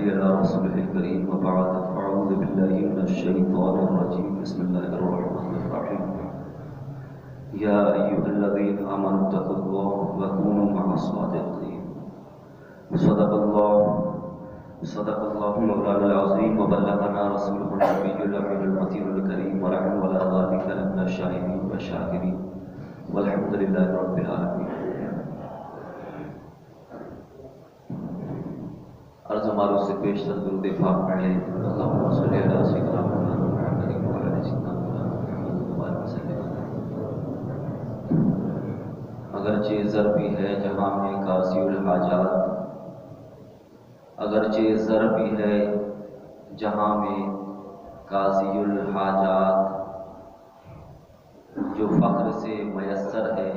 صلی علی رسولہ الکریم وبعد فاعوذ باللہ من الشیطان الرجیم بسم اللہ الرحمن الرحیم یا ایھا الذین آمنوا اتقوا اللہ وکونوا مع الصادقین صدق اللہ مولانا العظیم وبلغنا رسولہ النبی الامین المطیع الکریم ونحن علی ذلک من الشاہدین والشاکرین والحمد للہ رب العالمین۔ عرض ہماروں سے پیش تر درود پاک پڑھ لیں۔ اللہم صلی علی سیدنا محمد وعلی آل سیدنا محمد وبارک وسلم۔ اگرچہ زر بھی ہے جہاں میں قاضی الحاجات، اگرچہ زر بھی ہے جہاں میں قاضی الحاجات، جو فخر سے میسر ہے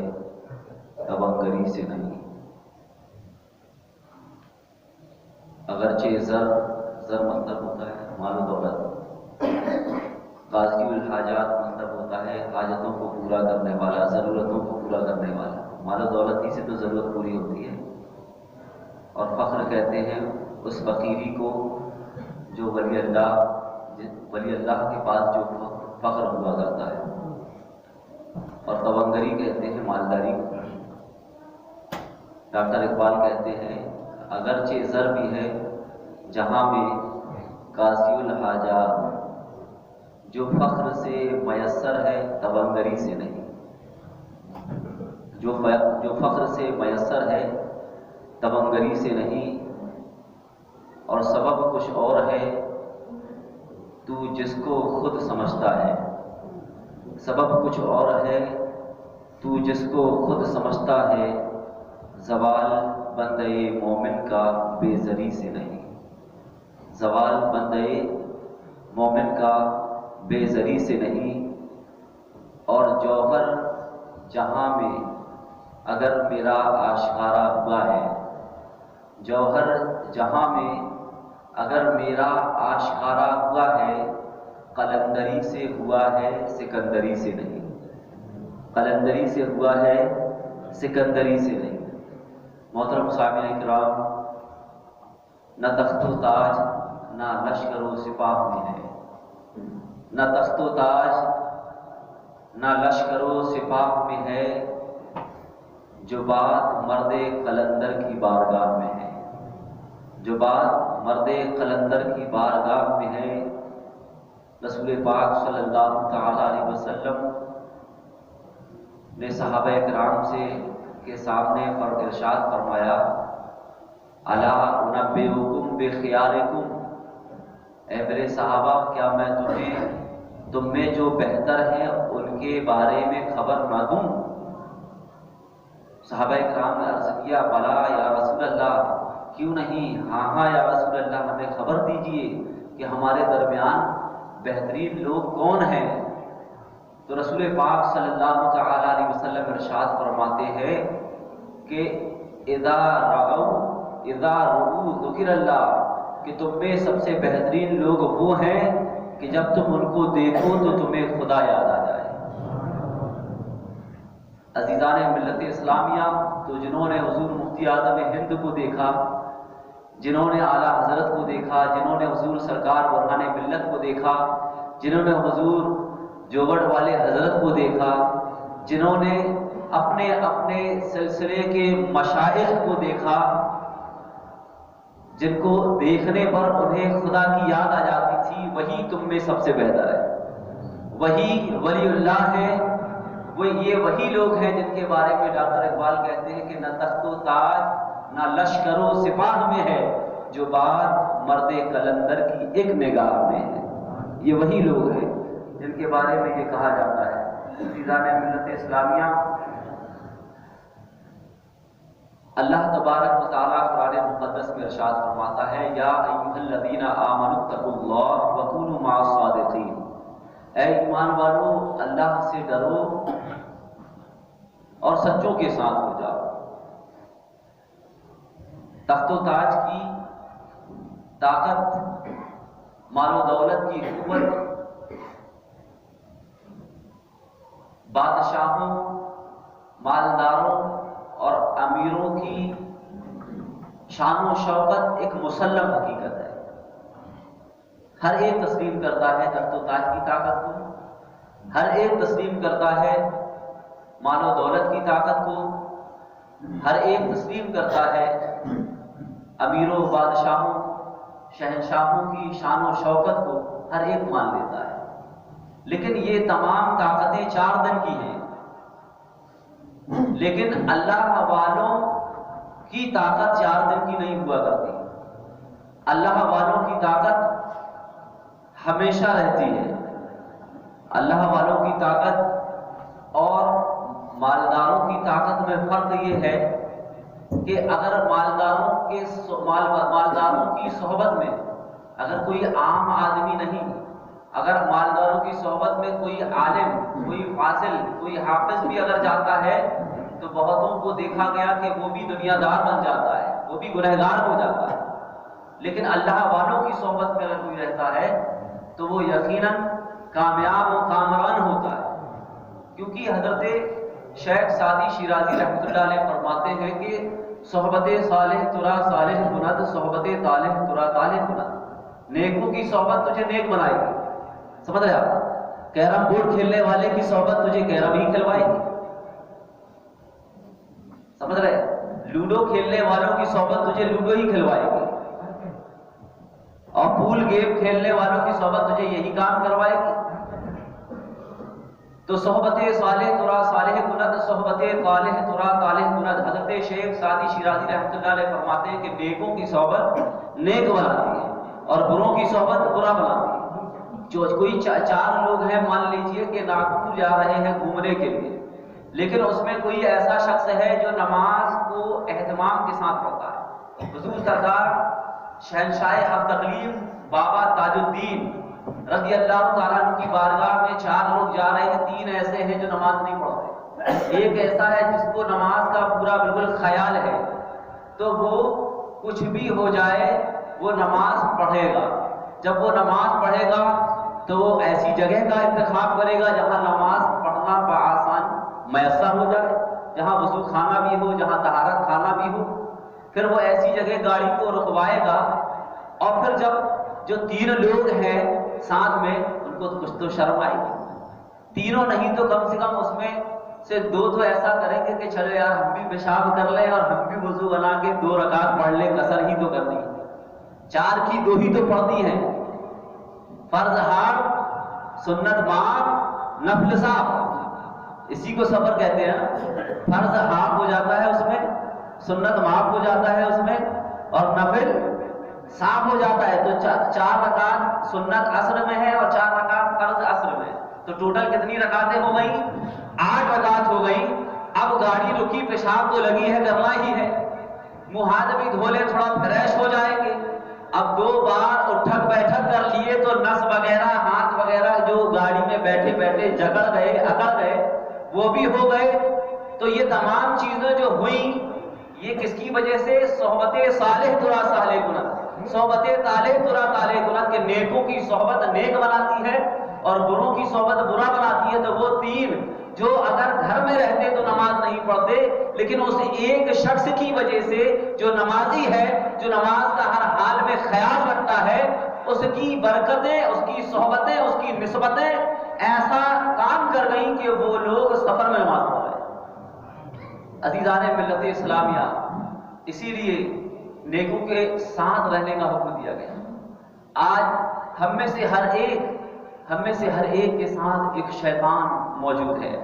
تبنگری سے نہیں۔ اگرچہ زر مطلب ہوتا ہے مال و دولت، قاضی الحاجات مطلب ہوتا ہے حاجتوں کو پورا کرنے والا، ضرورتوں کو پورا کرنے والا۔ مال و دولت ہی سے تو ضرورت پوری ہوتی ہے۔ اور فخر کہتے ہیں اس فقیری کو جو ولی اللہ کے پاس جو فخر ہوا کرتا ہے، اور تبنگری کہتے ہیں مالداری کو۔ ڈاکٹر اقبال کہتے ہیں اگرچہ زر بھی ہے جہاں میں قاضی الحاجات، جو فخر سے میسر ہے تبنگری سے نہیں۔ جو فخر سے میسر ہے تبنگری سے نہیں، اور سبب کچھ اور ہے تو جس کو خود سمجھتا ہے۔ سبب کچھ اور ہے تو جس کو خود سمجھتا ہے، زوال بندے مومن کا بے زری سے نہیں۔ زوال بندے مومن کا بے زری سے نہیں۔ اور جوہر جہاں میں اگر میرا آشکارا ہوا ہے، جوہر جہاں میں اگر میرا آشکارا ہوا ہے، قلندری سے ہوا ہے سکندری سے نہیں۔ قلندری سے ہوا ہے سکندری سے نہیں۔ محترم سامعین اکرام، نہ تخت و تاج نہ لشکر و سپاہ میں ہے، نہ تخت و تاج نہ لشکر و سپاہ میں ہے، جو بات مرد قلندر کی بارگاہ میں ہے۔ جو بات مرد قلندر کی بارگاہ میں ہے۔ رسول پاک صلی اللہ تعالی علیہ وسلم نے صحابہ کرام کے سامنے ارشاد فرمایا، الا انبئکم بخیارکم، اے میرے صحابہ کیا میں تم میں جو بہتر ہیں ان کے بارے میں خبر نہ دوں؟ صحابہ کرام نے عرض کیا بلا یا رسول اللہ، کیوں نہیں، ہاں یا رسول اللہ، ہمیں خبر دیجئے کہ ہمارے درمیان بہترین لوگ کون ہیں۔ تو رسول پاک صلی اللہ تعالی علیہ وسلم ارشاد فرماتے ہیں کہ اذا رؤوا ذکر اللہ، کہ تم میں سب سے بہترین لوگ وہ ہیں کہ جب تم ان کو دیکھو تو تمہیں خدا یاد آ جائے۔ عزیزان ملت اسلامیہ، تو جنہوں نے حضور مفتی اعظم ہند کو دیکھا، جنہوں نے اعلیٰ حضرت کو دیکھا، جنہوں نے حضور سرکار برہان ملت کو دیکھا، جنہوں نے حضور جوگڑ والے حضرت کو دیکھا، جنہوں نے اپنے سلسلے کے مشائخ کو دیکھا، جن کو دیکھنے پر انہیں خدا کی یاد آ جاتی تھی، وہی تم میں سب سے بہتر ہے، وہی ولی اللہ ہے۔ یہ وہی لوگ ہیں جن کے بارے میں ڈاکٹر اقبال کہتے ہیں کہ نہ تخت و تاج نہ لشکر و سپاہ میں ہے، جو بات مرد قلندر کی ایک نگاہ میں ہے۔ یہ وہی لوگ ہیں جن کے بارے میں یہ کہا جاتا ہے۔ عزیزان ملت اسلامیہ، اللہ تبارک و تعالیٰ قرآن مقدس میں ارشاد فرماتا ہے یا ایھا الذین آمنوا اتقوا اللہ وکونوا مع الصادقین، اے ایمان والو اللہ سے ڈرو اور سچوں کے ساتھ ہو جاؤ۔ تخت و تاج کی طاقت، مال و دولت کی قوت، بادشاہوں، مالداروں اور امیروں کی شان و شوکت ایک مسلم حقیقت ہے. ہر ایک تسلیم کرتا ہے تخت و تاج کی طاقت کو، ہر ایک تسلیم کرتا ہے مال و دولت کی طاقت کو، ہر ایک تسلیم کرتا ہے امیروں بادشاہوں شہنشاہوں کی شان و شوکت کو، ہر ایک مان لیتا ہے. لیکن یہ تمام طاقتیں 4 دن کی ہیں. لیکن اللہ والوں کی طاقت 4 دن کی نہیں ہوا کرتی. اللہ والوں کی طاقت ہمیشہ رہتی ہے. اللہ والوں کی طاقت اور مالداروں کی طاقت میں فرق یہ ہے کہ اگر مالداروں کی صحبت میں اگر کوئی عام آدمی نہیں، اگر مالداروں کی صحبت میں کوئی عالم، کوئی فاضل، کوئی حافظ بھی اگر جاتا ہے تو بہتوں کو دیکھا گیا کہ وہ بھی دنیا دار بن جاتا ہے، وہ بھی گنہگار ہو جاتا ہے. لیکن اللہ والوں کی صحبت میں اگر کوئی رہتا ہے تو وہ یقیناً کامیاب و کامران ہوتا ہے. کیونکہ حضرت شیخ سعدی شیرازی رحمۃ اللہ علیہ فرماتے ہیں کہ صحبت صالح ترا صالح کند، صحبت طالح ترا طالح کند. نیکوں کی صحبت تجھے نیک بنائے گی. سمجھ رہے آپ؟ کیرم بورڈ کھیلنے والے کی صحبت تجھے کیرم ہی کھلوائے گی. سمجھ رہے؟ لوڈو کھیلنے والوں کی صحبت تجھے لوڈو ہی کھلوائے گی. اور پول گیم کھیلنے والوں کی صحبت تجھے یہی کام کروائے گی. تو صحبت صالح ترا صالح کند، صحبت طالح ترا طالح کند. حضرت شیخ سعدی شیرازی رحمۃ اللہ علیہ فرماتے ہیں کہ نیکوں کی صحبت نیک بناتی ہے اور بروں کی صحبت برا بناتی ہے. جو کوئی 4 لوگ ہیں، مان لیجئے کہ ناگپور جا رہے ہیں گھومنے کے لیے، لیکن اس میں کوئی ایسا شخص ہے جو نماز کو اہتمام کے ساتھ پڑھتا ہے. حضور سرکار شہنشاہ حق تقلیم بابا تاج الدین رضی اللہ تعالیٰ عنہ کی بارگاہ میں 4 لوگ جا رہے ہیں. 3 ایسے ہیں جو نماز نہیں پڑھتے. ایک ایسا ہے جس کو نماز کا پورا بالکل خیال ہے، تو وہ کچھ بھی ہو جائے وہ نماز پڑھے گا. جب وہ نماز پڑھے گا تو وہ ایسی جگہ کا انتخاب کرے گا جہاں نماز پڑھنا بآسان میسر ہو جائے، جہاں وضو خانہ بھی ہو، جہاں طہارت خانہ بھی ہو. پھر وہ ایسی جگہ گاڑی کو رکوائے گا، اور پھر جب جو 3 لوگ ہیں ساتھ میں ان کو کچھ تو شرم آئے گی. 3 نہیں تو کم سے کم اس میں سے 2 تو ایسا کریں گے کہ چلو یار ہم بھی پیشاب کر لیں اور ہم بھی وضو بنا کے 2 رکعت پڑھ لیں، قصر ہی تو کرنی ہے. 4 کی 2 ہی تو پڑھنی ہے. فرض ہار، سنت معاف، نفل صاف، اسی کو صبر کہتے ہیں. فرض ہار ہو جاتا ہے اس میں، سنت معاف ہو جاتا ہے اس میں، اور نفل صاف ہو جاتا ہے. تو 4 رکعت سنت عصر میں ہے اور 4 رکعت فرض عصر میں. تو ٹوٹل کتنی رکعتیں ہو گئی؟ 8 رکعت ہو گئی. اب گاڑی رکی، پیشاب تو لگی ہے، کرنا ہی ہے. منہ ہاتھ بھی دھو لے، تھوڑا فریش ہو جائیں گے. اب 2 بار اٹھک بیٹھک کر لیے تو نس وغیرہ، ہاتھ وغیرہ جو گاڑی میں بیٹھے بیٹھے جکڑ گئے، اکڑ گئے، وہ بھی ہو گئے. تو یہ تمام چیزیں جو ہوئیں یہ کس کی وجہ سے؟ صحبت صالح ترا صالح کند، صحبت طالح ترا طالح کند. کہ نیکوں کی صحبت نیک بناتی ہے اور بروں کی صحبت برا بناتی ہے. تو وہ 3 جو اگر گھر میں رہتے تو نماز نہیں پڑھتے، لیکن اس ایک شخص کی وجہ سے جو نمازی ہے، جو نماز کا ہر حال میں خیال رکھتا ہے، اس کی برکتیں، اس کی صحبتیں، اس کی نسبتیں ایسا کام کر گئیں کہ وہ لوگ سفر میں نماز پڑھ رہے. عزیزان ملت اسلامیہ، اسی لیے نیکوں کے ساتھ رہنے کا حکم دیا گیا. آج ہم میں سے ہر ایک کے ساتھ ایک شیطان موجود ہے.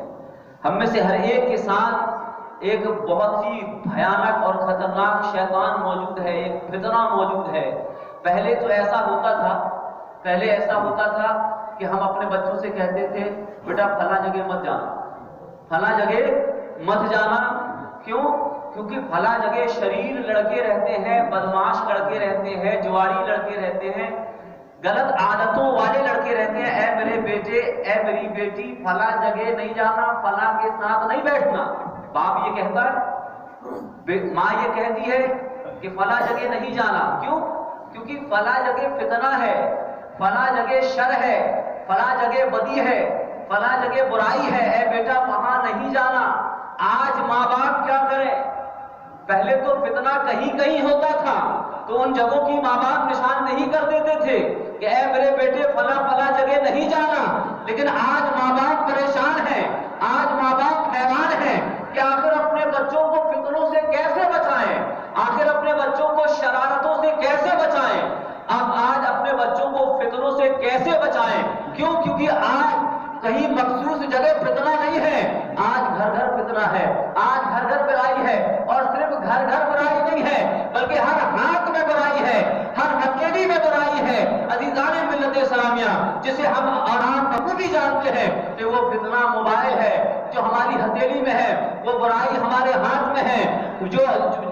ہم میں سے ہر ایک کے ساتھ ایک بہت ہی بھیانک اور خطرناک شیطان موجود ہے، ایک فتنہ موجود ہے. پہلے ایسا ہوتا تھا کہ ہم اپنے بچوں سے کہتے تھے بیٹا فلاں جگہ مت جانا، فلاں جگہ مت جانا. کیوں؟ کیونکہ فلاں جگہ شریر لڑکے رہتے ہیں، بدماش لڑکے رہتے ہیں، جواری لڑکے رہتے ہیں، غلط عادتوں والے لڑکے رہتے ہیں. اے میرے بیٹے، اے میری بیٹی، فلاں جگہ نہیں جانا، فلاں کے ساتھ نہیں بیٹھنا. باپ یہ کہتا ہے، ماں یہ کہتی ہے کہ فلاں جگہ نہیں جانا. کیوں؟ کیونکہ فلاں جگہ فتنہ ہے، فلاں جگہ شر ہے، فلاں جگہ بدی ہے، فلاں جگہ برائی ہے. اے بیٹا وہاں نہیں جانا. آج ماں باپ کیا کریں؟ پہلے تو فتنہ کہیں کہیں ہوتا تھا تو ان جگہوں کی ماں باپ نشان نہیں کر دیتے تھے کہ اے میرے بیٹے فلاں فلاں جگہ نہیں جانا، لیکن آج ماں باپ پریشان ہیں، آج ماں باپ حیران ہیں کہ آخر اپنے بچوں کو فتنوں سے کیسے بچائیں، آخر اپنے بچوں کو شرارتوں سے کیسے بچائیں، اب آج اپنے بچوں کو فتنوں سے کیسے بچائیں؟ کیوں؟ کیونکہ آج کہیں مخصوص جگہ فتنہ نہیں ہے، آج گھر گھر فتنہ ہے، آج گھر گھر برائی ہے، اور صرف گھر گھر برائی نہیں ہے بلکہ ہر ہاتھ میں برائی ہے، ہر ہتھیلی میں برائی ہے۔ عزیزان ملت اسلامیہ، جسے ہم اور آپ بخوبی جانتے ہیں کہ وہ فتنہ موبائل ہے جو ہماری ہتھیلی میں ہے، وہ برائی ہمارے ہاتھ میں ہے، جو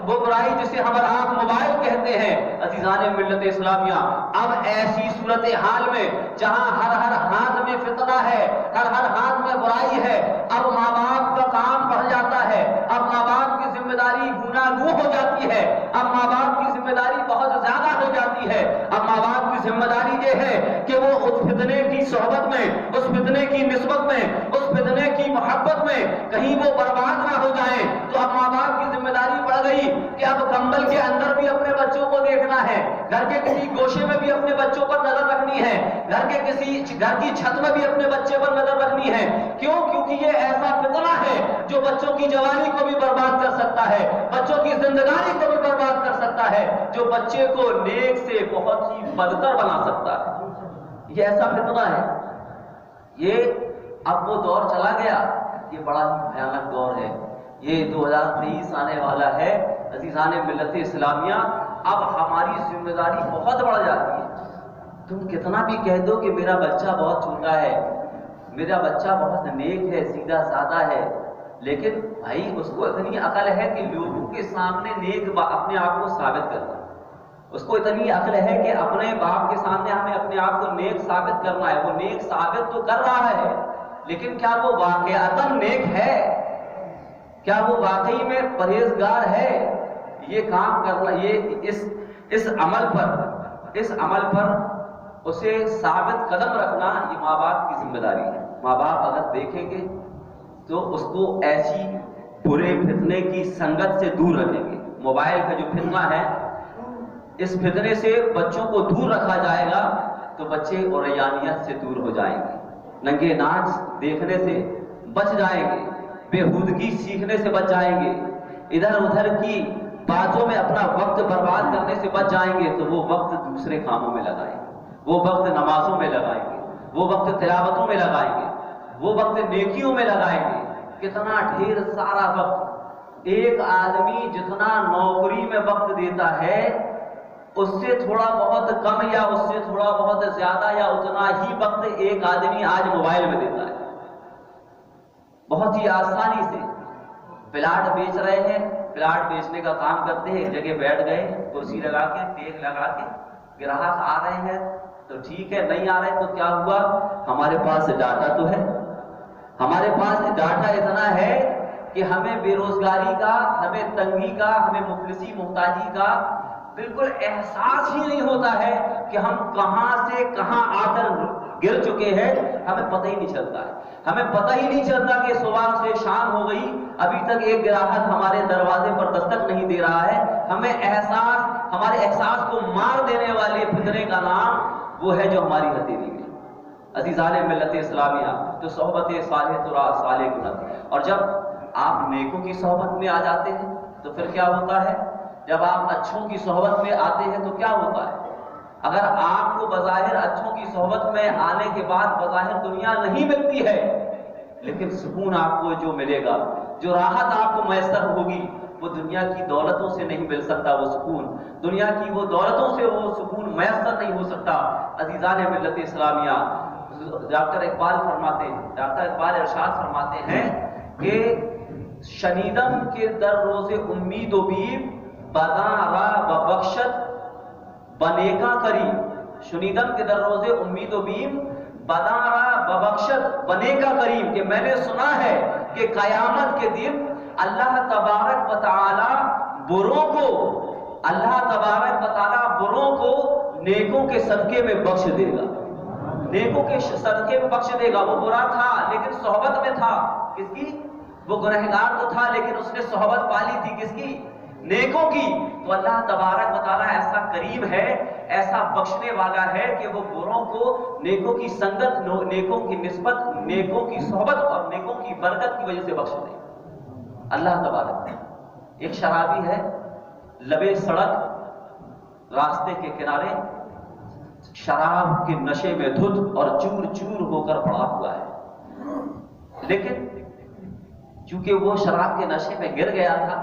وہ برائی جسے ہم اور آپ موبائل کہتے ہیں۔ عزیزان ملت اسلامیہ، اب ایسی صورتحال میں جہاں ہر ہر ہاتھ میں فتنہ ہے، ہر ہر ہاتھ میں برائی ہے، اب ماں باپ کا کام بڑھ جاتا ہے، اب ماں باپ کی ذمہ داری گناگوں ہو جاتی ہے، اب ماں باپ کی ذمہ داری بہت زیادہ ہو جاتی ہے۔ اب ماں باپ کی ذمہ داری یہ ہے کہ وہ اس فتنے کی صحبت میں، اس فتنے کی نسبت میں، اس فتنے کی محبت میں کہیں وہ برباد نہ ہو جائیں، تو اب ماں باپ کی ذمہ داری بڑھ گئی کہ اب کمبل کے اندر بھی اپنے بچوں کو دیکھنا ہے، گھر کے کسی گوشے میں بھی اپنے بچوں پر نظر رکھنی ہے، گھر کی چھت میں بھی اپنے بچے پر نظر رکھنی ہے۔ کیوں؟ کیونکہ یہ ایسا فتنہ ہے جو بچوں کی جوانی کو بھی برباد کر سکتا ہے، بچوں کی زندگانی کو بھی برباد کر سکتا ہے، جو بچے کو نیک سے بہت ہی بدتر بنا سکتا ہے۔ یہ ایسا فتنہ ہے، یہ اب وہ دور چلا گیا، یہ بڑا ہی بھیانک دور ہے، یہ 2023 آنے والا ہے۔ عزیزان ملت اسلامیہ، اب ہماری ذمہ داری بہت بڑھ جاتی ہے۔ تم کتنا بھی کہہ دو کہ میرا بچہ بہت چھوٹا ہے، میرا بچہ بہت نیک ہے، سیدھا سادہ ہے، لیکن بھائی اس کو اتنی عقل ہے کہ لوگوں کے سامنے نیک اپنے آپ کو ثابت کرنا، اس کو اتنی عقل ہے کہ اپنے باپ کے سامنے ہمیں اپنے آپ کو نیک ثابت کرنا ہے۔ وہ نیک ثابت تو کر رہا ہے، لیکن کیا وہ واقعتاً نیک ہے؟ کیا وہ واقعی میں پرہیزگار ہے؟ یہ کام کرنا، یہ اس عمل پر اسے ثابت قدم رکھنا، یہ ماں باپ کی ذمہ داری ہے۔ ماں باپ اگر دیکھیں گے تو اس کو ایسی برے فتنے کی سنگت سے دور رکھیں گے۔ موبائل کا جو فتنہ ہے، اس فتنے سے بچوں کو دور رکھا جائے گا تو بچے اوریانیت سے دور ہو جائیں گے، ننگے ناچ دیکھنے سے بچ جائیں گے، بےہودگی سیکھنے سے بچ جائیں گے، ادھر ادھر کی باتوں میں اپنا وقت برباد کرنے سے بچ جائیں گے، تو وہ وقت دوسرے کاموں میں لگائیں گے، وہ وقت نمازوں میں لگائیں گے، وہ وقت تلاوتوں میں لگائیں گے، وہ وقت نیکیوں میں لگائیں گے۔ کتنا ڈھیر سارا وقت ایک آدمی جتنا نوکری میں وقت دیتا ہے، اس سے تھوڑا بہت کم یا اس سے تھوڑا بہت زیادہ یا اتنا ہی وقت ایک آدمی آج موبائل میں دیتا ہے۔ بہت ہی آسانی سے پلاٹ بیچ رہے ہیں، پلاٹ بیچنے کا کام کرتے ہیں، ایک جگہ بیٹھ گئے، کرسی لگا کے، ٹیک لگا کے، گراہک آ رہے ہیں تو ٹھیک ہے، نہیں آ رہے تو کیا ہوا؟ ہمارے پاس ڈاٹا تو ہے، ہمارے پاس ڈاٹا اتنا ہے کہ ہمیں بے روزگاری کا، ہمیں تنگی کا، ہمیں مفلسی محتاجی کا بالکل احساس ہی نہیں ہوتا ہے کہ ہم کہاں سے کہاں آ کر گر چکے ہیں، ہمیں پتہ ہی نہیں چلتا ہے۔ ہمیں پتہ ہی نہیں چلتا کہ صبح سے شام ہو گئی، ابھی تک ایک گراہک ہمارے دروازے پر دستک نہیں دے رہا ہے۔ ہمارے احساس کو مار دینے والے فتنے کا نام وہ ہے جو ہماری ہتھیلی میں۔ عزیزان ملت اسلامیہ، تو صحبت صالح ترا صالح کنت، اور جب آپ نیکوں کی صحبت میں آ جاتے ہیں تو پھر کیا ہوتا ہے؟ جب آپ اچھوں کی صحبت میں آتے ہیں تو کیا ہوتا ہے؟ اگر آپ کو بظاہر اچھوں کی صحبت میں آنے کے بعد بظاہر دنیا نہیں ملتی ہے، لیکن سکون آپ کو جو ملے گا، جو راحت آپ کو میسر ہوگی، وہ دنیا کی دولتوں سے نہیں مل سکتا۔ وہ سکون دنیا کی وہ دولتوں سے وہ سکون میسر نہیں ہو سکتا۔ عزیزان ملت اسلامیہ، ڈاکٹر اقبال ارشاد فرماتے ہیں کہ شنیدم کے در روز امید و بیم بداں را و بخشت بنیکا کریم، شنیدم کے در روز امید و بیم بداں را و بخشت بنیکا کریم، کہ میں نے سنا ہے کہ قیامت کے دن اللہ تبارک و تعالی بروں کو نیکوں کے صدقے میں بخش دے گا، نیکوں کے صدقے میں بخش دے گا۔ وہ برا تھا لیکن صحبت میں تھا، کس کی؟ وہ گنہگار تو تھا لیکن اس نے صحبت پالی تھی، کس کی؟ نیکوں کی، تو اللہ تبارک و تعالیٰ ایسا قریب ہے، ایسا بخشنے والا ہے کہ وہ بروں کو نیکوں کی سنگت، نیکوں کی نسبت، نیکوں کی صحبت اور نیکوں کی برکت کی وجہ سے بخش دے اللہ تبارک۔ ایک شرابی ہے، لبے سڑک راستے کے کنارے شراب کے نشے میں دھت اور چور چور ہو کر پڑا ہوا ہے، لیکن چونکہ وہ شراب کے نشے میں گر گیا تھا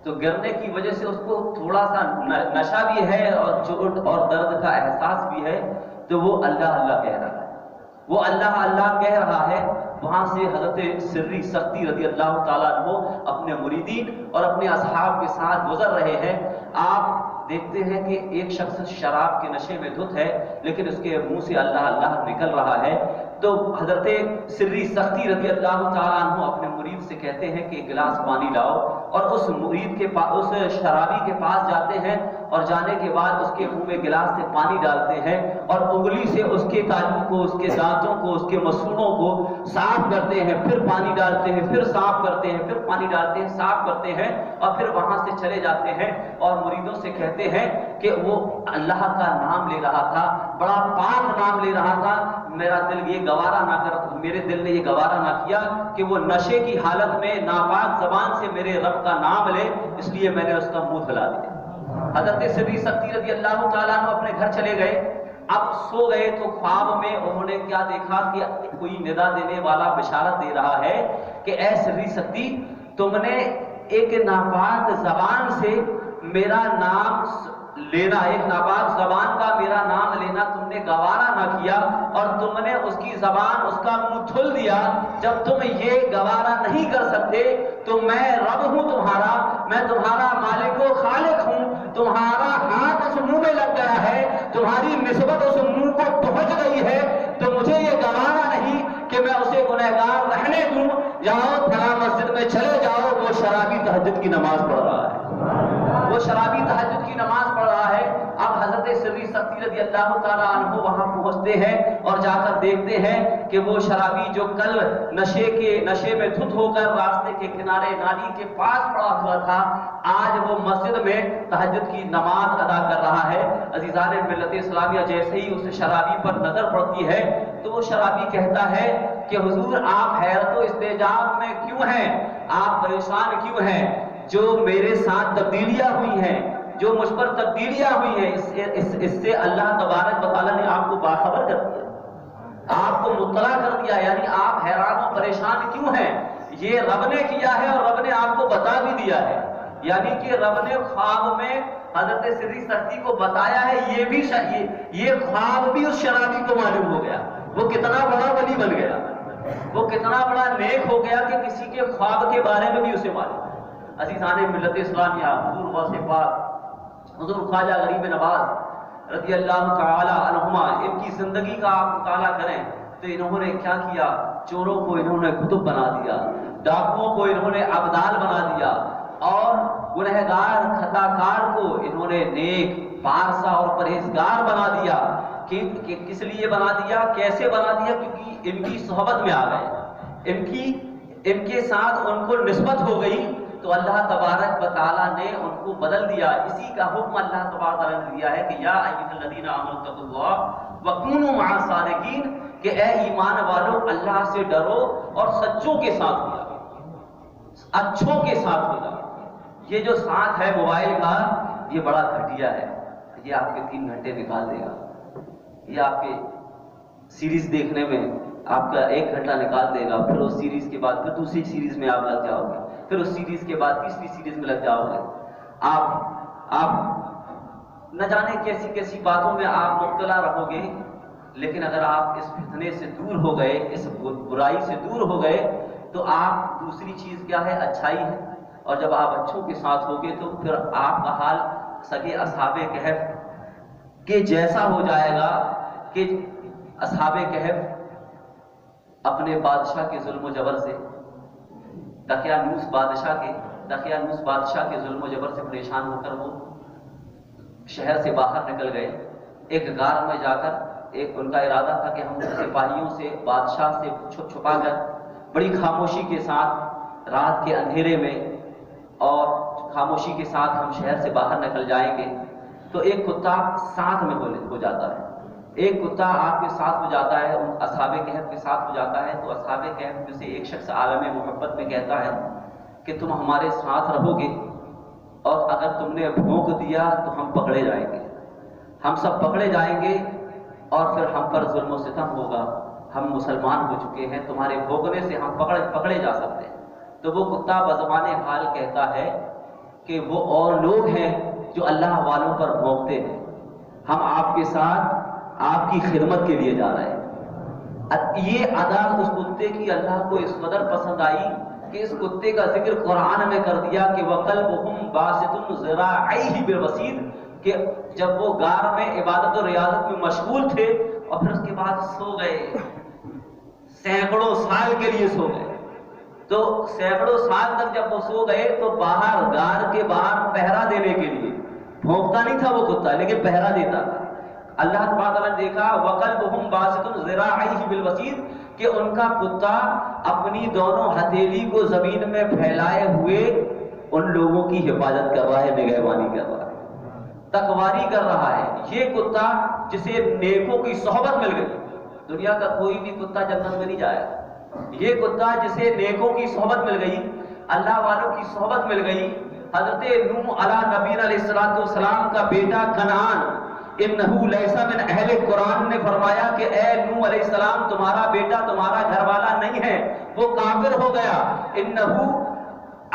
تو گرنے کی وجہ سے اس کو تھوڑا سا نشہ بھی ہے اور چوٹ اور درد کا احساس بھی ہے، تو وہ اللہ اللہ کہہ رہا ہے، وہ اللہ اللہ کہہ رہا ہے۔ وہاں سے حضرت سری سختی رضی اللہ تعالیٰ عنہ اپنے مریدین اور اپنے اصحاب کے ساتھ گزر رہے ہیں۔ آپ دیکھتے ہیں کہ ایک شخص شراب کے نشے میں دھت ہے لیکن اس کے منہ سے اللہ اللہ نکل رہا ہے، تو حضرت سری سختی رضی اللہ تعالیٰ عنہ اپنے مرید سے کہتے ہیں کہ ایک گلاس پانی لاؤ، اور اس مرید کے پاس، اس شرابی کے پاس جاتے ہیں، اور جانے کے بعد اس کے منہ میں گلاس سے پانی ڈالتے ہیں اور انگلی سے اس کے تالو کو، اس کے دانتوں کو، اس کے مسوڑوں کو صاف کرتے ہیں، پھر پانی ڈالتے ہیں، پھر صاف کرتے ہیں، پھر پانی ڈالتے ہیں، صاف کرتے ہیں، اور پھر وہاں سے چلے جاتے ہیں اور مریدوں سے کہتے ہیں کہ وہ اللہ کا نام لے رہا تھا، بڑا پاک نام لے رہا تھا، میرا دل یہ گوارا نہ کر، میرے دل نے یہ گوارا نہ کیا کہ وہ نشے کی حالت میں ناپاک زبان سے میرے رب کا نام لے، اس لیے میں نے اس کا منہ دھلا دیا۔ حضرت سری سختی رضی اللہ تعالیٰ عنہ اپنے گھر چلے گئے، اب سو گئے تو خواب میں انہوں نے کیا دیکھا کہ کوئی ندا دینے والا بشارت دے رہا ہے کہ اے سری سختی، تم نے ایک ناپاک زبان سے میرا نام لینا، ایک ناپاک زبان کا میرا نام لینا تم نے گوارا نہ کیا، اور تم نے اس کی زبان، اس کا منہ کھول دیا۔ جب تم یہ گوارا نہیں کر سکتے تو میں رب ہوں تمہارا، میں تمہارا مالک و خالق ہوں، تمہارا ہاتھ اس منہ میں لگ گیا ہے، تمہاری نسبت اس منہ کو پہنچ گئی ہے، تو مجھے یہ گوارا نہیں کہ میں اسے گنہگار رہنے دوں۔ جاؤ فلاں مسجد میں چلے جاؤ، وہ شرابی تہجد کی نماز پڑھ رہا ہے، وہ شرابی تہجد کی نماز پڑھ رہا ہے۔ اب حضرت سری سختی رضی اللہ تعالیٰ عنہ وہاں پہنچتے ہیں اور جا کر دیکھتے ہیں کہ وہ شرابی جو کل نشے میں دھت ہو کر راستے کے کنارے نالی کے پاس پڑا ہوا تھا، آج وہ مسجد میں تہجد کی نماز ادا کر رہا ہے۔ عزیزان ملت اسلامیہ، جیسے ہی اس شرابی پر نظر پڑتی ہے تو وہ شرابی کہتا ہے کہ حضور آپ حیرت و استعجاب میں کیوں ہیں، آپ پریشان کیوں ہیں؟ جو میرے ساتھ تبدیلیاں ہوئی ہیں، جو مجھ پر تبدیلیاں ہوئی ہیں، اس سے اللہ تبارک و تعالیٰ نے آپ کو باخبر کر دیا، آپ کو مطلع کر دیا، یعنی آپ حیران و پریشان کیوں ہیں؟ یہ رب نے کیا ہے اور رب نے آپ کو بتا بھی دیا ہے، یعنی کہ رب نے خواب میں حضرت سری سختی کو بتایا ہے، یہ خواب بھی اس شرابی کو معلوم ہو گیا، وہ کتنا بڑا ولی بن گیا، وہ کتنا بڑا نیک ہو گیا کہ کسی کے خواب کے بارے میں بھی اسے معلوم ہے۔ عزیزان ملت اسلامیہ، حضور غوث پاک حضور خواجہ غریب نواز رضی اللہ تعالی عنہما، ان کی زندگی کا آپ مطالعہ کریں تو انہوں نے کیا کیا؟ چوروں کو انہوں نے کتب بنا دیا، ڈاکوؤں کو انہوں نے ابدال بنا دیا، اور گنہگار خطاکار کو انہوں نے نیک، پارسا اور پرہیزگار بنا دیا۔ کہ کس لیے بنا دیا، کیسے بنا دیا؟ کیونکہ ان کی صحبت میں آ گئے، ان کے ساتھ ان کو نسبت ہو گئی، تو اللہ تبارک و تعالیٰ نے ان کو بدل دیا۔ اسی کا حکم اللہ تبارک و تعالیٰ نے دیا ہے کہ یا ایھا الذین آمنوا اتقوا اللہ وکونوا مع الصادقین، کہ اے ایمان والو اللہ سے ڈرو اور سچوں کے ساتھ ہو جاؤ، اچھوں کے ساتھ ہو جاؤ۔ یہ جو ساتھ ہے موبائل کا، یہ بڑا گھٹیا ہے، یہ آپ کے 3 گھنٹے نکال دے گا، یہ آپ کے سیریز دیکھنے میں آپ کا 1 گھنٹہ نکال دے گا، پھر اس سیریز کے بعد پھر دوسری سیریز میں آپ لگ جاؤ گے، پھر اس سیریز کے بعد تیسری سیریز میں لگ جاؤ گے، آپ نہ جانے کیسی کیسی باتوں میں آپ مبتلا رہو گے۔ لیکن اگر آپ اس فتنے سے دور ہو گئے، اس برائی سے دور ہو گئے، تو آپ دوسری چیز کیا ہے؟ اچھائی ہے، اور جب آپ اچھوں کے ساتھ ہوگے تو پھر آپ کا حال سگے اصحاب کہف کہ جیسا ہو جائے گا کہ اصحاب کہف اپنے بادشاہ کے ظلم و جبر سے، دقیانوس بادشاہ کے ظلم و جبر سے پریشان ہو کر وہ شہر سے باہر نکل گئے۔ ایک غار میں جا کر ان کا ارادہ تھا کہ ہم سپاہیوں سے، بادشاہ سے چھپا کر بڑی خاموشی کے ساتھ رات کے اندھیرے میں اور خاموشی کے ساتھ ہم شہر سے باہر نکل جائیں گے تو ایک کتا ساتھ میں ہو جاتا ہے، ایک کتا آپ کے ساتھ ہو جاتا ہے، اصحاب کہف کے ساتھ ہو جاتا ہے، تو اصحاب کہف میں سے ایک شخص عالم محبت میں کہتا ہے کہ تم ہمارے ساتھ رہو گے اور اگر تم نے بھونک دیا تو ہم پکڑے جائیں گے، ہم سب پکڑے جائیں گے اور پھر ہم پر ظلم و ستم ہوگا، ہم مسلمان ہو چکے ہیں، تمہارے بھونکنے سے ہم پکڑے جا سکتے ہیں۔ تو وہ کتا بزبان حال کہتا ہے کہ وہ اور لوگ ہیں جو اللہ والوں پر بھونکتے ہیں، ہم آپ کے ساتھ آپ کی خدمت کے لیے جا رہے ہیں۔ یہ ادا اس کتے کی اللہ کو اس قدر پسند آئی کہ اس کتے کا ذکر قرآن میں کر دیا کہ وَقَلْبُهُمْ بَاسِطٌ ذِرَاعَيْهِ بِالْوَسِيدِ، کہ جب وہ غار میں عبادت و ریاضت میں مشغول تھے اور پھر اس کے بعد سو گئے، سینکڑوں سال کے لیے سو گئے، تو سینکڑوں سال تک جب وہ سو گئے تو باہر غار کے باہر پہرا دینے کے لیے، بھونکتا نہیں تھا وہ کتا لیکن پہرا دیتا تھا۔ اللہ تعالیٰ نے دیکھا وَقَلْبُهُمْ بَاسِطٌ ذِرَاعَيْهِ بِالْوَسِيدِ کہ ان کا کتا اپنی دونوں ہتھیلی کو زمین میں پھیلائے ہوئے ان لوگوں کی حفاظت کر رہا ہے، نگہبانی کر رہا ہے، تقواری کر رہا ہے۔ یہ کتا جسے نیکوں کی صحبت مل گئی، دنیا کا کوئی بھی کتا جنت میں نہیں جائے گا، یہ کتا جسے نیکوں کی صحبت مل گئی، اللہ والوں کی صحبت مل گئی۔ حضرت نوح علیہ نبی علیہ السلام کا بیٹا کنعان انہو لیسا من اہل قرآن نے فرمایا کہ اے نوح علیہ السلام تمہارا بیٹا تمہارا گھر والا نہیں ہے، وہ کافر ہو گیا، انہو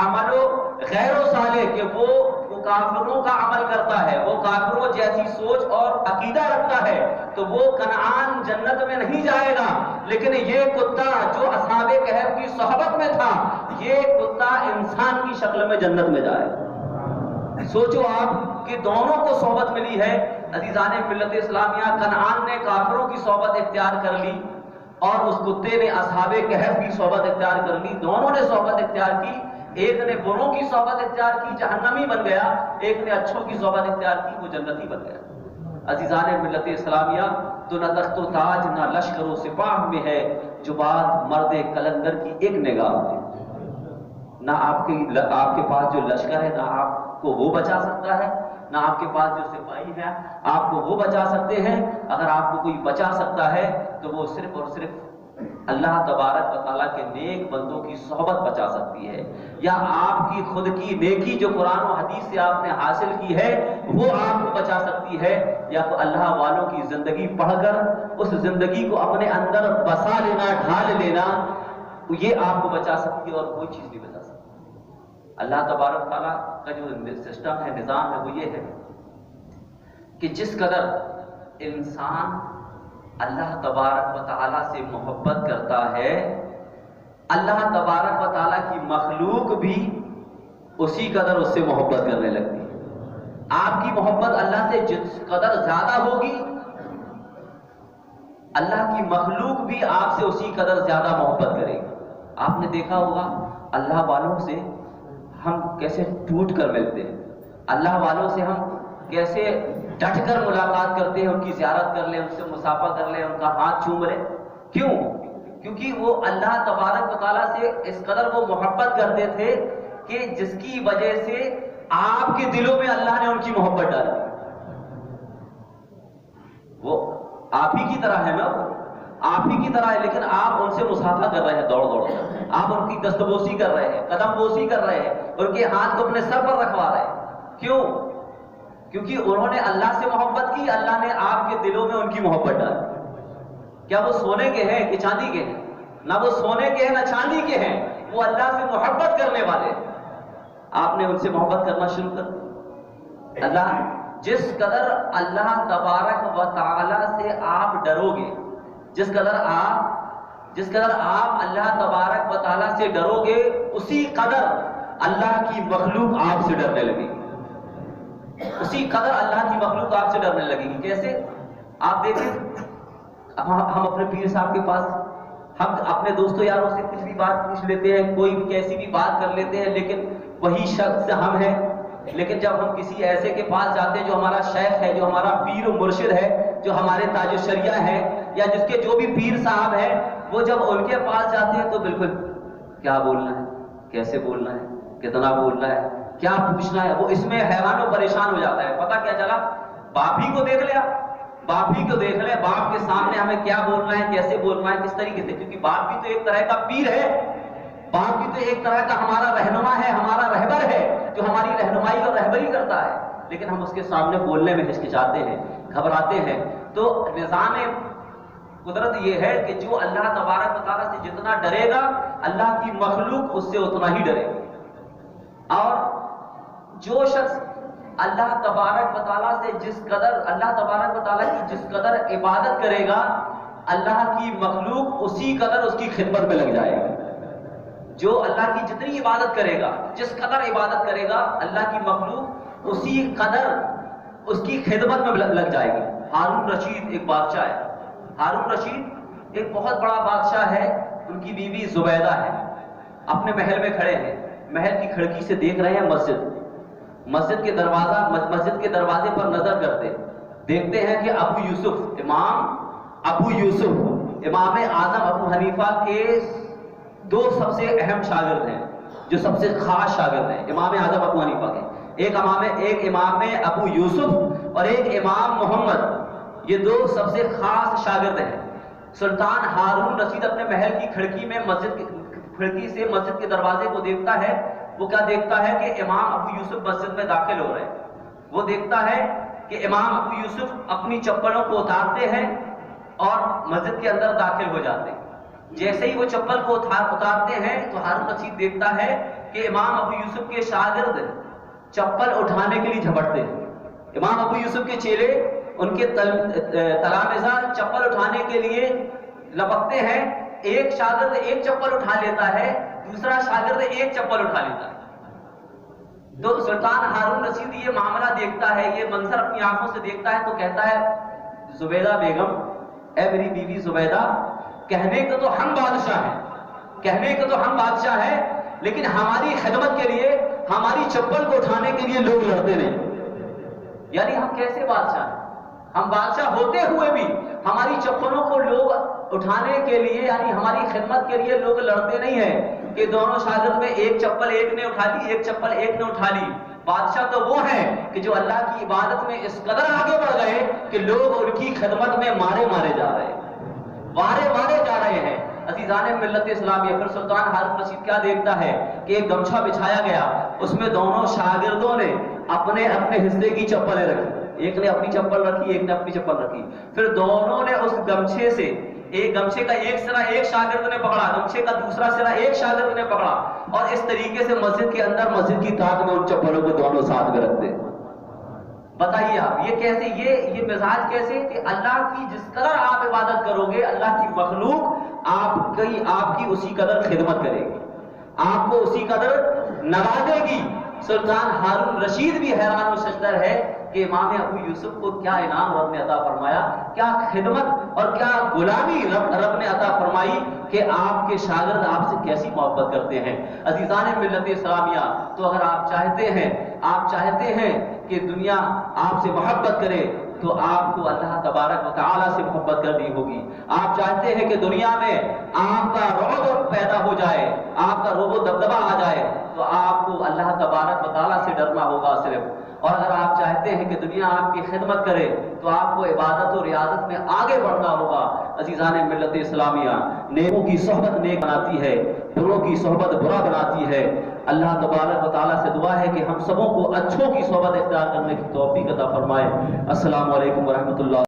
عملو غیر صالح، کہ وہ کافروں کا عمل کرتا ہے، وہ کافروں جیسی سوچ اور عقیدہ رکھتا ہے، تو وہ کنعان جنت میں نہیں جائے گا، لیکن یہ کتا جو اصحاب کہف کی صحبت میں تھا، یہ کتا انسان کی شکل میں جنت میں جائے گا۔ سوچو آپ کہ دونوں کو صحبت ملی ہے۔ عزیزان ملت اسلامیہ، کنعان نے کافروں کی صحبت اختیار کر لی اور اس کتے نے اصحاب کہف کی صحبت اختیار کر لی، دونوں نے صحبت اختیار کی، ایک نے بروں کی صحبت اختیار کی جہنمی بن گیا، ایک نے اچھوں کی صحبت اختیار کی وہ جنتی بن گیا۔ عزیزان ملت اسلامیہ، تو نہ تخت و تاج نہ لشکر و سپاہ میں ہے جو بات مرد کلندر کی ایک نگاہ میں، نہ آپ کے پاس جو لشکر ہے نہ آپ کو وہ بچا سکتا ہے، نہ آپ کے پاس جو سپاہی ہیں آپ کو وہ بچا سکتے ہیں۔ اگر آپ کو کوئی بچا سکتا ہے تو وہ صرف اور صرف اللہ تبارک و تعالیٰ کے نیک بندوں کی صحبت بچا سکتی ہے، یا آپ کی خود کی نیکی جو قرآن و حدیث سے آپ نے حاصل کی ہے وہ آپ کو بچا سکتی ہے، یا تو اللہ والوں کی زندگی پڑھ کر اس زندگی کو اپنے اندر بسا لینا، ڈھال لینا، یہ آپ کو بچا سکتی ہے اور کوئی چیز نہیں بچا سکتی۔ اللہ تبارک تعالیٰ کا جو سسٹم ہے، نظام ہے، وہ یہ ہے کہ جس قدر انسان اللہ تبارک و تعالیٰ سے محبت کرتا ہے، اللہ تبارک و تعالیٰ کی مخلوق بھی اسی قدر اس سے محبت کرنے لگتی ہے۔ آپ کی محبت اللہ سے جس قدر زیادہ ہوگی، اللہ کی مخلوق بھی آپ سے اسی قدر زیادہ محبت کرے گی۔ آپ نے دیکھا ہوگا اللہ والوں سے ہم کیسے ٹوٹ کر ملتے ہیں، اللہ والوں سے ہم کیسے ڈٹ کر ملاقات کرتے ہیں، ان کی زیارت کر لیں، ان سے مصافحہ کر لیں، ان کا ہاتھ چوم لیں۔ کیوں؟ کیونکہ وہ اللہ تبارک و تعالیٰ سے اس قدر وہ محبت کرتے تھے کہ جس کی وجہ سے آپ کے دلوں میں اللہ نے ان کی محبت ڈالی۔ وہ آپ ہی کی طرح ہے نا، آپ ہی کی طرح ہے، لیکن آپ ان سے مصافحہ کر رہے ہیں، دوڑ دوڑ کر آپ ان کی دستبوسی کر رہے ہیں، قدم بوسی کر رہے ہیں، ان کے ہاتھ کو اپنے سر پر رکھوا رہے ہیں۔ کیوں؟ کیونکہ انہوں نے اللہ سے محبت کی، اللہ نے آپ کے دلوں میں ان کی محبت ڈالی۔ کیا وہ سونے کے ہیں کہ چاندی کے ہیں؟ نہ وہ سونے کے ہیں نہ چاندی کے ہیں، وہ اللہ سے محبت کرنے والے ہیں۔ آپ نے ان سے محبت کرنا شروع کر دیا۔ اللہ جس قدر اللہ تبارک و تعالی سے آپ ڈرو گے، جس قدر آپ اللہ تبارک و تعالیٰ سے ڈرو گے، اسی قدر اللہ کی مخلوق آپ سے ڈرنے لگے گی، اسی قدر اللہ کی مخلوق آپ سے ڈرنے لگے گی۔ کیسے؟ آپ دیکھیں، ہم اپنے پیر صاحب کے پاس، ہم اپنے دوستوں یاروں سے کچھ بھی بات پوچھ لیتے ہیں، کوئی کیسی بھی بات کر لیتے ہیں، لیکن وہی شخص ہم ہیں۔ لیکن جب ہم کسی ایسے کے پاس جاتے ہیں جو ہمارا شیخ ہے، جو ہمارا پیر و مرشد ہے، جو ہمارے تاج الشریعہ ہے، یا جس کے جو بھی پیر صاحب ہیں، وہ جب ان کے پاس جاتے ہیں تو بالکل کیا بولنا ہے، کیسے بولنا ہے، کتنا بولنا ہے، کیا پوچھنا ہے، وہ اس میں حیران و پریشان ہو جاتا ہے. پتہ کیا چلا، باپ ہی کو دیکھ لیا، باپ ہی کو دیکھ لے، باپ کے سامنے ہمیں کیا بولنا ہے، کیسے بولنا ہے، کس طریقے سے، کیونکہ باپ بھی تو ایک طرح کا پیر ہے، باپ بھی تو ایک طرح کا ہمارا رہنما ہے، ہمارا رہبر ہے، جو ہماری رہنمائی اور رہبری کرتا ہے. لیکن ہم اس کے سامنے بولنے میں ہچکچاتے ہیں، گھبراتے ہیں. تو نظام قدرت یہ ہے کہ جو اللہ تبارک و تعالیٰ سے جتنا ڈرے گا، اللہ کی مخلوق اس سے اتنا ہی ڈرے گی. اور جو شخص اللہ تبارک و تعالیٰ سے جس قدر، اللہ تبارک و تعالیٰ کی جس قدر عبادت کرے گا، اللہ کی مخلوق اسی قدر اس کی خدمت میں لگ جائے گی. جو اللہ کی جتنی عبادت کرے گا، جس قدر عبادت کرے گا، اللہ کی مخلوق اسی قدر اس کی خدمت میں لگ جائے گی. ہارون رشید ایک بادشاہ ہے، ہارون رشید ایک بہت بڑا بادشاہ ہے. ان کی بیوی زبیدہ ہے، اپنے محل میں کھڑے ہیں، محل کی کھڑکی سے دیکھ رہے ہیں مسجد کے دروازے پر نظر کرتے دیکھتے ہیں کہ ابو یوسف، امام اعظم ابو حنیفہ کے دو سب سے اہم شاگرد ہیں، جو سب سے خاص شاگرد ہیں امام اعظم ابو حنیفہ کے. ایک امام ابو یوسف اور ایک امام محمد، یہ دو سب سے خاص شاگرد ہیں. سلطان ہارون رشید اپنے محل کی کھڑکی میں کھڑکی سے مسجد کے دروازے کو دیکھتا ہے. وہ کیا دیکھتا ہے کہ امام ابو یوسف مسجد میں داخل ہو رہے ہیں. وہ دیکھتا ہے کہ امام ابو یوسف اپنی چپلوں کو اتارتے ہیں اور مسجد کے اندر داخل ہو جاتے ہیں. جیسے ہی وہ چپل کو اتارتے ہیں تو ہارون رشید دیکھتا ہے کہ امام ابو یوسف کے شاگرد چپل اٹھانے کے لیے جھپٹتے ہیں. امام ابو یوسف کے چیلے، ان کے تلامذہ چپل اٹھانے کے لیے لپکتے ہیں. ایک شاگرد ایک چپل اٹھا لیتا ہے، دوسرا شاگرد ایک چپل اٹھا لیتا ہے. تو سلطان ہارون رشید یہ معاملہ دیکھتا ہے، یہ منظر اپنی آنکھوں سے دیکھتا ہے، تو کہتا ہے زبیدہ بیگم، اے میری بیوی زبیدہ، کہنے کو تو ہم بادشاہ ہیں، لیکن ہماری خدمت کے لیے، ہماری چپل کو اٹھانے کے لیے لوگ لڑتے نہیں. یعنی ہم کیسے بادشاہ ہیں؟ ہم بادشاہ ہوتے ہوئے بھی ہماری چپلوں کو لوگ اٹھانے کے لیے، یعنی ہماری خدمت کے لیے لوگ لڑتے نہیں ہیں کہ دونوں شاگرد میں ایک چپل ایک نے اٹھا لی، ایک چپل ایک نے اٹھا لی. بادشاہ تو وہ ہیں کہ جو اللہ کی عبادت میں اس قدر آگے بڑھ گئے کہ لوگ ان کی خدمت میں مارے جا رہے ہیں. عزیزان ملت اسلامیہ، پھر سلطان ہارون رشید کیا دیکھتا ہے کہ ایک گمچھا بچھایا گیا، اس میں دونوں شاگردوں نے اپنے حصے کی چپلیں رکھی. ایک نے اپنی چپل رکھی، ایک نے اپنی چپل رکھی. پھر دونوں نے اس گمچھے سے گمچھے کا ایک سرا ایک شاگرد نے پکڑا، گمچھے کا دوسرا سرا ایک شاگرد نے پکڑا، اور اس طریقے سے مسجد کے اندر، مسجد کی طاق میں ان چپلوں کو دونوں ساتھ میں رکھتے. بتائیے آپ یہ کیسے، یہ مزاج کیسے کہ اللہ کی جس قدر آپ عبادت کرو گے، اللہ کی مخلوق آپ کی اسی قدر خدمت کرے گی، آپ کو اسی قدر نوازے گی. سلطان ہارون رشید بھی حیران و ششدر ہے کہ امام ابو یوسف کو کیا انعام رب نے عطا فرمایا، کیا خدمت اور کیا غلامی رب نے عطا فرمائی کہ آپ کے شاگرد آپ سے کیسی محبت کرتے ہیں. عزیزان ملت اسلامیہ، تو اگر آپ چاہتے ہیں کہ دنیا آپ سے محبت کرے تو آپ کو اللہ تبارک و تعالیٰ سے محبت کرنی ہوگی. آپ چاہتے ہیں کہ دنیا میں آپ کا رعب پیدا ہو جائے، آپ کا رعب و دبدبہ آ جائے، تو آپ کو اللہ تبارک و تعالیٰ سے ڈرنا ہوگا صرف. اور اگر آپ چاہتے ہیں کہ دنیا آپ کی خدمت کرے تو آپ کو عبادت و ریاضت میں آگے بڑھنا ہوگا. عزیزان ملت اسلامیہ، نیکوں کی صحبت نیک بناتی ہے، بروں کی صحبت برا بناتی ہے. اللہ تبارک و تعالیٰ سے دعا ہے کہ ہم سبوں کو اچھوں کی صحبت اختیار کرنے کی توفیق عطا فرمائے. السلام علیکم ورحمۃ اللہ.